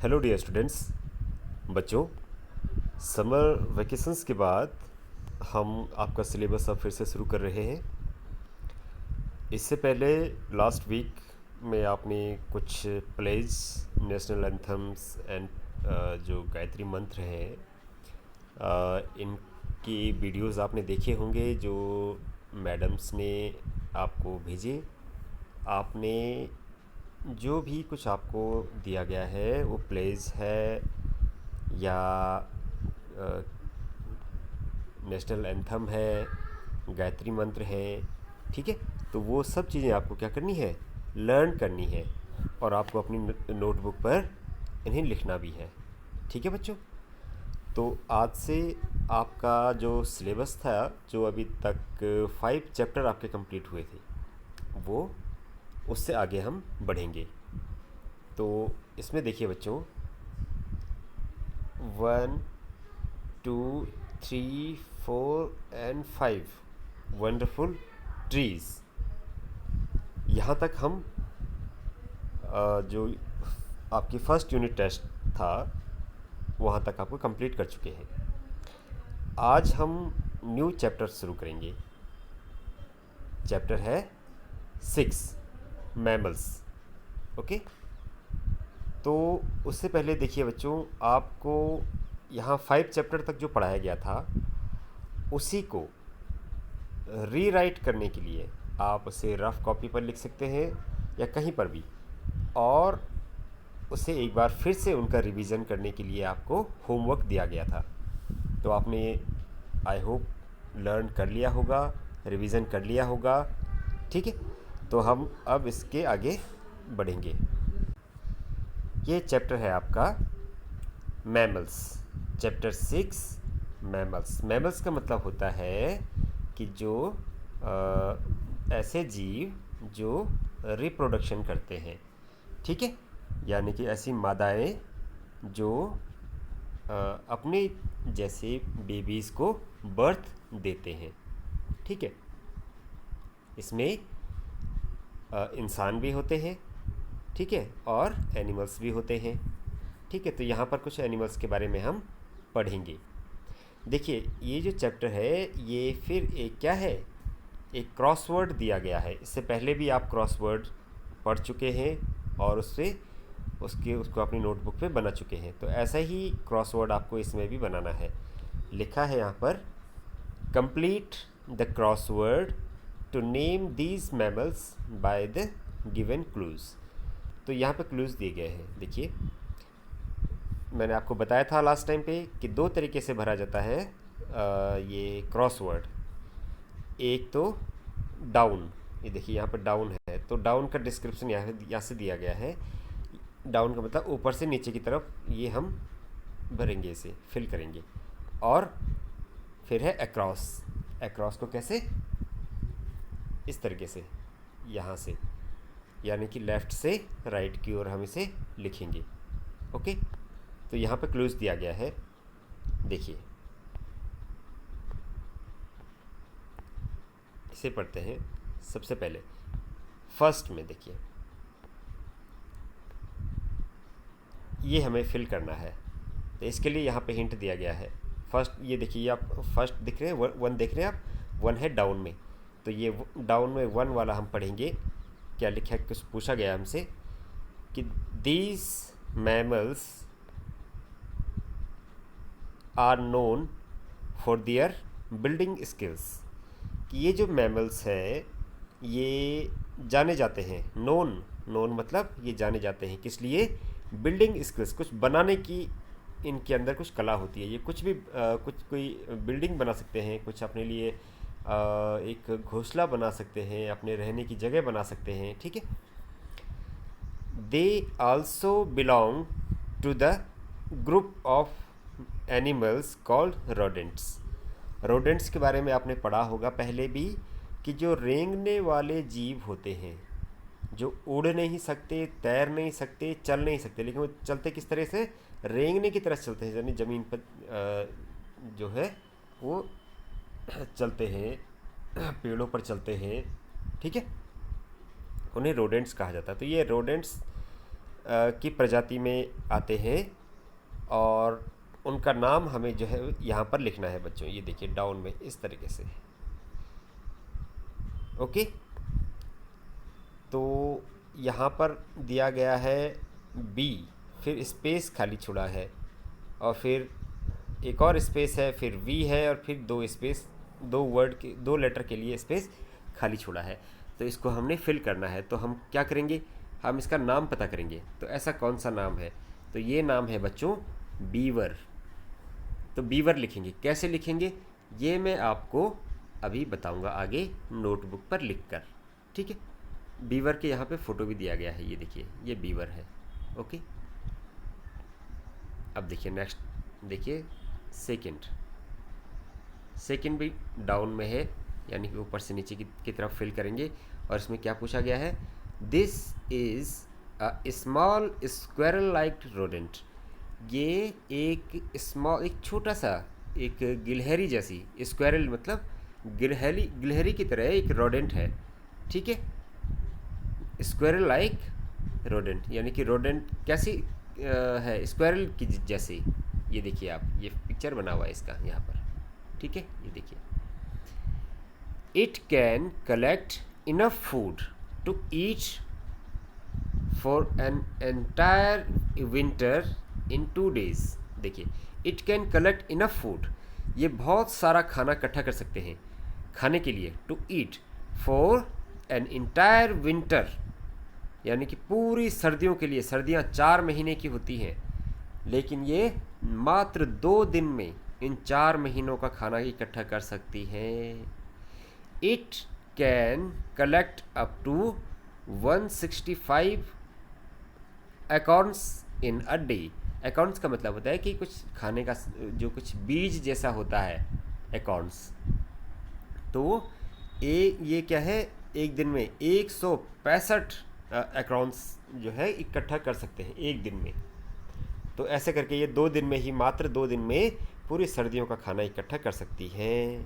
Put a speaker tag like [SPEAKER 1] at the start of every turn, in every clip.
[SPEAKER 1] Hello dear students. बच्चों, summer vacations के बाद हम आपका सिलेबस अब फिर से शुरू कर रहे हैं। इससे पहले लास्ट वीक में आपने कुछ प्लेज, नेशनल एंथम्स एंड जो गायत्री मंत्र हैं, इनकी वीडियोस आपने देखे होंगे जो मैडम्स ने आपको भेजे। आपने जो भी कुछ आपको दिया गया है वो प्लेज है या नेशनल एंथम है, गायत्री मंत्र है, ठीक है। तो वो सब चीज़ें आपको क्या करनी है, लर्न करनी है, और आपको अपनी नोटबुक पर इन्हें लिखना भी है, ठीक है बच्चों। तो आज से आपका जो सिलेबस था, जो अभी तक 5 चैप्टर आपके कंप्लीट हुए थे, वो उससे आगे हम बढ़ेंगे। तो इसमें देखिए बच्चों, 1 2 3 4 एंड 5 वंडरफुल ट्रीज़, यहाँ तक हम जो आपकी फर्स्ट यूनिट टेस्ट था वहाँ तक आपको कंप्लीट कर चुके हैं। आज हम न्यू चैप्टर शुरू करेंगे। चैप्टर है 6, मैमल्स। ओके। तो उससे पहले देखिए बच्चों, आपको यहाँ 5 चैप्टर तक जो पढ़ाया गया था उसी को रीराइट करने के लिए आप उसे रफ़ कॉपी पर लिख सकते हैं या कहीं पर भी, और उसे एक बार फिर से उनका रिवीजन करने के लिए आपको होमवर्क दिया गया था। तो आपने आई होप लर्न कर लिया होगा, रिवीजन कर लिया होगा, ठीक है। तो हम अब इसके आगे बढ़ेंगे। ये चैप्टर है आपका मैमल्स, चैप्टर 6, मैमल्स। मैमल्स का मतलब होता है कि जो ऐसे जीव जो रिप्रोडक्शन करते हैं, ठीक है। यानी कि ऐसी मादाएं जो अपने जैसे बेबीज़ को बर्थ देते हैं, ठीक है। इसमें इंसान भी होते हैं, ठीक है, और एनिमल्स भी होते हैं, ठीक है। तो यहाँ पर कुछ एनिमल्स के बारे में हम पढ़ेंगे। देखिए, ये जो चैप्टर है ये फिर एक क्या है, एक क्रॉसवर्ड दिया गया है। इससे पहले भी आप क्रॉसवर्ड पढ़ चुके हैं और उसको अपनी नोटबुक पे बना चुके हैं। तो ऐसा ही क्रॉसवर्ड आपको इसमें भी बनाना है। लिखा है यहाँ पर, complete the crossword to name these mammals by the given clues. तो यहाँ पे क्लूज़ दिए गए हैं। देखिए, मैंने आपको बताया था लास्ट टाइम पे कि 2 तरीके से भरा जाता है ये क्रॉसवर्ड। एक तो डाउन, ये देखिए यहाँ पर डाउन है, तो डाउन का डिस्क्रिप्शन यहाँ से दिया गया है। डाउन का मतलब ऊपर से नीचे की तरफ, ये हम भरेंगे, इसे फिल करेंगे। और फिर है अक्रॉस। अक्रॉस को कैसे, इस तरीके से, यहाँ से, यानी कि लेफ़्ट से राइट की ओर हम इसे लिखेंगे। ओके। तो यहाँ पे क्लूज़ दिया गया है, देखिए, इसे पढ़ते हैं। सबसे पहले फर्स्ट में देखिए, ये हमें फिल करना है, तो इसके लिए यहाँ पे हिंट दिया गया है। फर्स्ट, ये देखिए, आप फर्स्ट दिख रहे हैं, 1 देख रहे हैं आप, 1 है डाउन में। तो ये डाउन में 1 वाला हम पढ़ेंगे। क्या लिखा है, कुछ पूछा गया हमसे कि these mammals are known for their building skills. कि ये जो मैमल्स हैं ये जाने जाते हैं, नोन, नोन मतलब ये जाने जाते हैं किस लिए, बिल्डिंग स्किल्स, कुछ बनाने की इनके अंदर कुछ कला होती है। ये कुछ भी कुछ कोई बिल्डिंग बना सकते हैं, कुछ अपने लिए एक घोंसला बना सकते हैं, अपने रहने की जगह बना सकते हैं, ठीक है। They also belong to the group of animals called rodents. Rodents के बारे में आपने पढ़ा होगा पहले भी, कि जो रेंगने वाले जीव होते हैं, जो उड़ नहीं सकते, तैर नहीं सकते, चल नहीं सकते, लेकिन वो चलते किस तरह से, रेंगने की तरह चलते हैं, यानी ज़मीन पर जो है वो चलते हैं, पेड़ों पर चलते हैं, ठीक है। उन्हें रोडेंट्स कहा जाता है। तो ये रोडेंट्स की प्रजाति में आते हैं और उनका नाम हमें जो है यहाँ पर लिखना है बच्चों। ये देखिए डाउन में इस तरीके से। ओके, तो यहाँ पर दिया गया है बी, फिर स्पेस खाली छोड़ा है और फिर एक और स्पेस है, फिर वी है और फिर दो स्पेस, दो लेटर के लिए स्पेस खाली छोड़ा है। तो इसको हमने फिल करना है। तो हम क्या करेंगे, हम इसका नाम पता करेंगे। तो ऐसा कौन सा नाम है, तो ये नाम है बच्चों बीवर। तो बीवर लिखेंगे, कैसे लिखेंगे ये मैं आपको अभी बताऊंगा आगे नोटबुक पर लिखकर, ठीक है। बीवर के यहाँ पे फ़ोटो भी दिया गया है, ये देखिए ये बीवर है। ओके, अब देखिए नेक्स्ट, देखिए सेकंड भी डाउन में है, यानी कि ऊपर से नीचे की तरफ फिल करेंगे। और इसमें क्या पूछा गया है, this is a small squirrel like rodent. ये एक छोटा सा, एक गिलहरी जैसी, स्क्वायरल मतलब गिलहरी की तरह एक रोडेंट है, ठीक है। स्क्वायरल लाइक रोडेंट, यानी कि रोडेंट कैसी है, स्क्वायरल की जैसे। ये देखिए आप, ये पिक्चर बना हुआ है इसका यहाँ पर, ठीक है। ये देखिए, it can collect enough food to eat for an entire winter in 2 days। देखिए, it can collect enough food, ये बहुत सारा खाना इकट्ठा कर सकते हैं खाने के लिए। To eat for an entire winter, यानी कि पूरी सर्दियों के लिए। सर्दियाँ 4 महीने की होती हैं, लेकिन ये मात्र 2 दिन में इन 4 महीनों का खाना इकट्ठा कर सकती हैं। It can collect up to 165 acorns in a day. Acorns का मतलब होता है कि कुछ खाने का जो कुछ बीज जैसा होता है, एकॉर्न्स। तो ये क्या है, एक दिन में 165 एकॉर्न्स जो है इकट्ठा कर सकते हैं एक दिन में। तो ऐसे करके ये 2 दिन में ही, मात्र 2 दिन में पूरी सर्दियों का खाना इकट्ठा कर सकती हैं,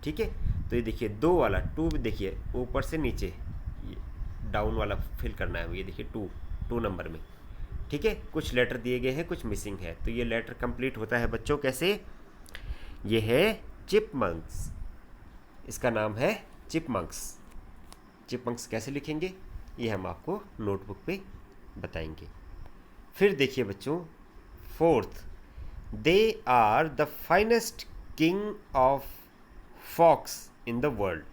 [SPEAKER 1] ठीक है। तो ये देखिए 2 वाला 2 देखिए ऊपर से नीचे, ये डाउन वाला फिल करना है। ये देखिए 2 नंबर में, ठीक है। कुछ लेटर दिए गए हैं, कुछ मिसिंग है। तो ये लेटर कंप्लीट होता है बच्चों कैसे, ये है चिपमंक्स, इसका नाम है चिपमंक्स। चिपमंक्स कैसे लिखेंगे ये हम आपको नोटबुक पे बताएंगे। फिर देखिए बच्चों 4th, they are the finest king of fox in the world.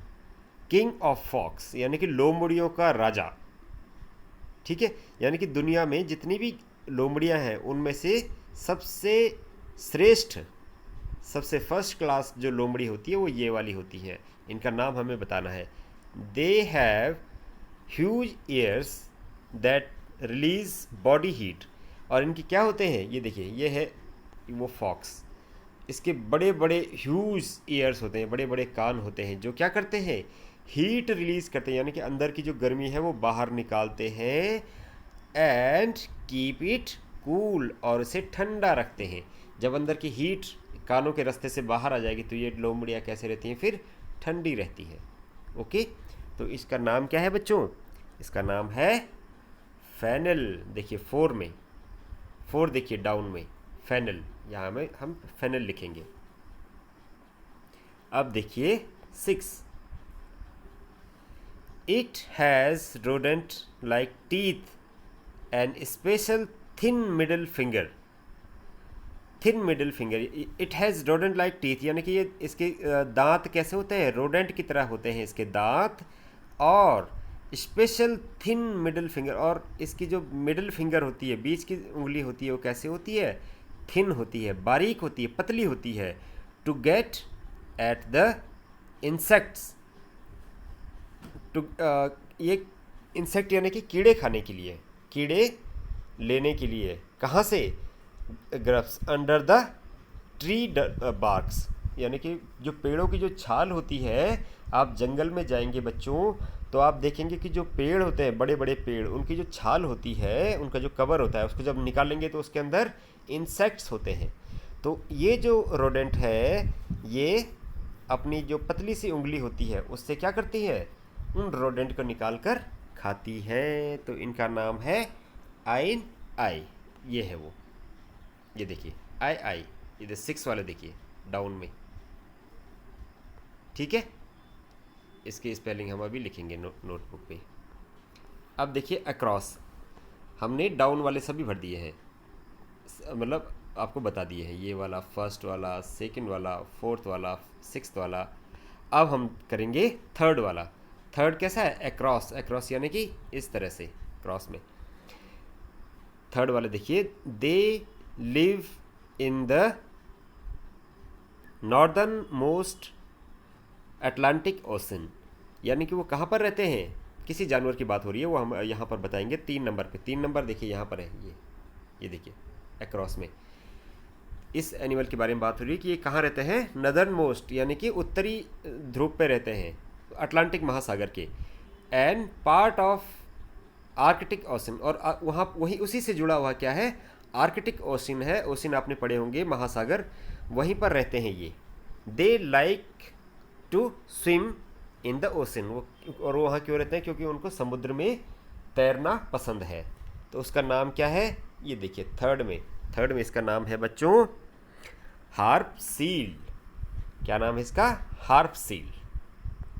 [SPEAKER 1] King of fox यानी कि लोमड़ियों का राजा, ठीक है। यानी कि दुनिया में जितनी भी लोमड़ियां हैं उनमें से सबसे श्रेष्ठ, सबसे फर्स्ट क्लास जो लोमड़ी होती है वो ये वाली होती है। इनका नाम हमें बताना है। They have huge years that release body heat. और इनके क्या होते हैं, ये देखिए ये है वो फॉक्स, इसके बड़े बड़े ह्यूज ईयर्स होते हैं, बड़े बड़े कान होते हैं, जो क्या करते हैं, हीट रिलीज करते हैं, यानी कि अंदर की जो गर्मी है वो बाहर निकालते हैं। एंड कीप इट कूल, और उसे ठंडा रखते हैं। जब अंदर की हीट कानों के रास्ते से बाहर आ जाएगी तो ये लोमड़ियाँ कैसे रहती हैं, फिर ठंडी रहती है। ओके, तो इसका नाम क्या है बच्चों, इसका नाम है फैनल। देखिए 4 में, 4 देखिए डाउन में फैनल, यहाँ में हम फैनल लिखेंगे। अब देखिए 6, it has rodent like teeth and special thin middle finger. Thin middle finger, it has rodent like teeth, यानी कि ये इसके दांत कैसे होते हैं, रोडेंट की तरह होते हैं इसके दांत। और स्पेशल थिन मिडल फिंगर, और इसकी जो मिडल फिंगर होती है, बीच की उंगली होती है, वो कैसे होती है, थिन होती है, बारीक होती है, पतली होती है। To get at the insects, टू ये इंसेक्ट यानी कि कीड़े खाने के लिए, कीड़े लेने के लिए। कहाँ से, grubs under the tree barks, यानी कि जो पेड़ों की जो छाल होती है, आप जंगल में जाएंगे बच्चों तो आप देखेंगे कि जो पेड़ होते हैं, बड़े बड़े पेड़, उनकी जो छाल होती है, उनका जो कवर होता है, उसको जब निकालेंगे तो उसके अंदर इंसेक्ट्स होते हैं। तो ये जो रोडेंट है, ये अपनी जो पतली सी उंगली होती है उससे क्या करती है, उन रोडेंट को निकाल कर खाती है। तो इनका नाम है आइन आई, ये है वो, ये देखिए आई, इधर 6 वाले देखिए डाउन में, ठीक है। इसकी स्पेलिंग हम अभी लिखेंगे नोटबुक पे। अब देखिए अक्रॉस, हमने डाउन वाले सभी भर दिए हैं, मतलब आपको बता दिए हैं, ये वाला फर्स्ट वाला, सेकंड वाला, फोर्थ वाला, सिक्स्थ वाला। अब हम करेंगे थर्ड वाला। थर्ड कैसा है? अक्रॉस, अक्रॉस यानी कि इस तरह से क्रॉस में। थर्ड वाले देखिए, they live in the northern most Atlantic ocean, यानी कि वो कहाँ पर रहते हैं, किसी जानवर की बात हो रही है, वो हम यहाँ पर बताएंगे 3 नंबर पे। 3 नंबर देखिए यहाँ पर है, ये देखिए अक्रॉस में इस एनिमल के बारे में बात हो रही है कि ये कहाँ रहते हैं, नदर्न मोस्ट यानी कि उत्तरी ध्रुव पे रहते हैं, अटलांटिक महासागर के, and part of Arctic ocean, और वहाँ वही उसी से जुड़ा हुआ क्या है, आर्कटिक ओशन है। ओशन आपने पढ़े होंगे, महासागर, वहीं पर रहते हैं ये। They like to swim in the ocean, और वहाँ क्यों रहते हैं, क्योंकि उनको समुद्र में तैरना पसंद है। तो उसका नाम क्या है, ये देखिए थर्ड में इसका नाम है बच्चों हार्प सील। क्या नाम है इसका? Harp seal.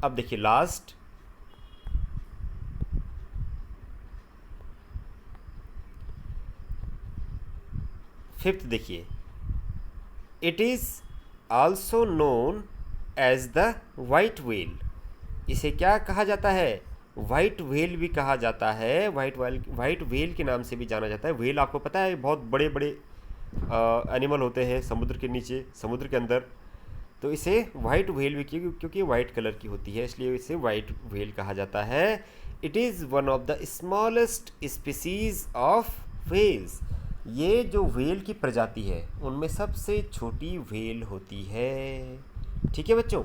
[SPEAKER 1] अब देखिए लास्ट, फिफ्थ देखिए, it is also known as the white whale. इसे क्या कहा जाता है? वाइट व्हेल भी कहा जाता है, वाइट व्हेल के नाम से भी जाना जाता है। व्हेल आपको पता है बहुत बड़े बड़े एनिमल होते हैं समुद्र के नीचे, समुद्र के अंदर, तो इसे वाइट व्हेल भी क्योंकि वाइट कलर की होती है, इसलिए इसे वाइट व्हेल कहा जाता है। It is one of the smallest species of whales. ये जो व्हेल की प्रजाति है उनमें सबसे छोटी व्हेल होती है, ठीक है बच्चों।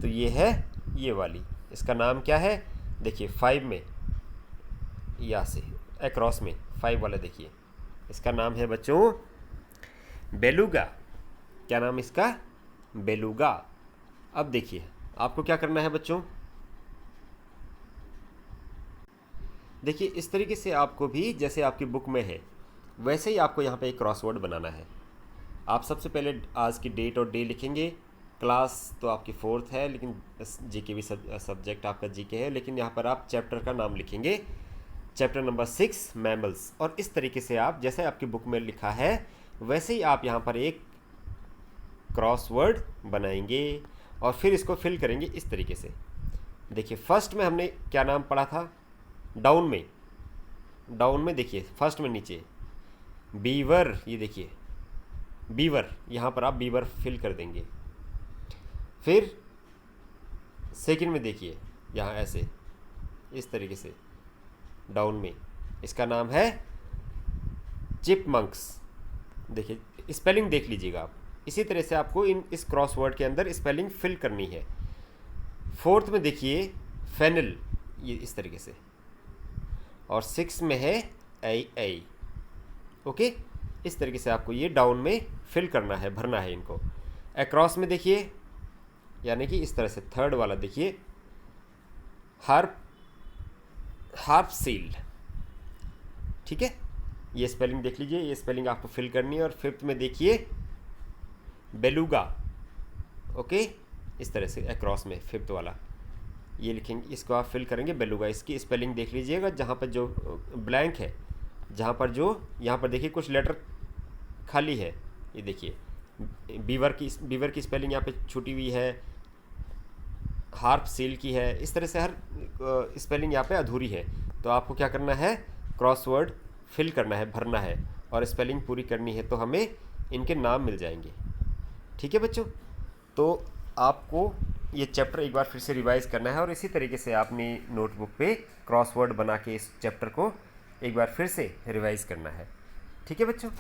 [SPEAKER 1] तो ये है ये वाली, इसका नाम क्या है? देखिए 5 में, या से अक्रॉस में 5 वाला देखिए, इसका नाम है बच्चों बेलुगा। क्या नाम इसका? बेलुगा। अब देखिए आपको क्या करना है बच्चों, देखिए इस तरीके से आपको भी, जैसे आपकी बुक में है वैसे ही आपको यहाँ पे एक क्रॉसवर्ड बनाना है। आप सबसे पहले आज की डेट और डे लिखेंगे। क्लास तो आपकी 4th है, लेकिन जीके भी सब्जेक्ट आपका जीके है, लेकिन यहाँ पर आप चैप्टर का नाम लिखेंगे, चैप्टर नंबर 6 मैमल्स। और इस तरीके से आप, जैसे आपकी बुक में लिखा है वैसे ही आप यहाँ पर एक क्रॉसवर्ड बनाएंगे और फिर इसको फिल करेंगे इस तरीके से। देखिए फर्स्ट में हमने क्या नाम पढ़ा था? डाउन में देखिए फर्स्ट में नीचे बीवर, ये देखिए बीवर, यहाँ पर आप बीवर फिल कर देंगे। फिर सेकंड में देखिए यहाँ ऐसे इस तरीके से डाउन में, इसका नाम है चिपमंक्स। देखिए स्पेलिंग देख लीजिएगा आप, इसी तरह से आपको इस क्रॉसवर्ड के अंदर स्पेलिंग फिल करनी है। फोर्थ में देखिए फेनल, ये इस तरीके से, और 6 में है आई। ओके, इस तरीके से आपको ये डाउन में फिल करना है, भरना है इनको। अक्रॉस में देखिए, यानी कि इस तरह से थर्ड वाला देखिए हार्प सील, ठीक है। ये स्पेलिंग देख लीजिए, ये स्पेलिंग आपको फिल करनी है। और फिफ्थ में देखिए बेलुगा, ओके, इस तरह से अक्रॉस में फिफ्थ वाला ये लिखेंगे, इसको आप फिल करेंगे बेलुगा। इसकी स्पेलिंग देख लीजिएगा, जहाँ पर जो ब्लैंक है, जहाँ पर जो यहाँ पर देखिए कुछ लेटर खाली है, ये देखिए बीवर की स्पेलिंग यहाँ पे छूटी हुई है, हार्प सील की है, इस तरह से हर स्पेलिंग यहाँ पे अधूरी है। तो आपको क्या करना है? क्रॉसवर्ड फिल करना है, भरना है और स्पेलिंग पूरी करनी है, तो हमें इनके नाम मिल जाएंगे, ठीक है बच्चों। तो आपको ये चैप्टर एक बार फिर से रिवाइज करना है और इसी तरीके से आपने नोटबुक पे क्रॉसवर्ड बना के इस चैप्टर को एक बार फिर से रिवाइज करना है, ठीक है बच्चों।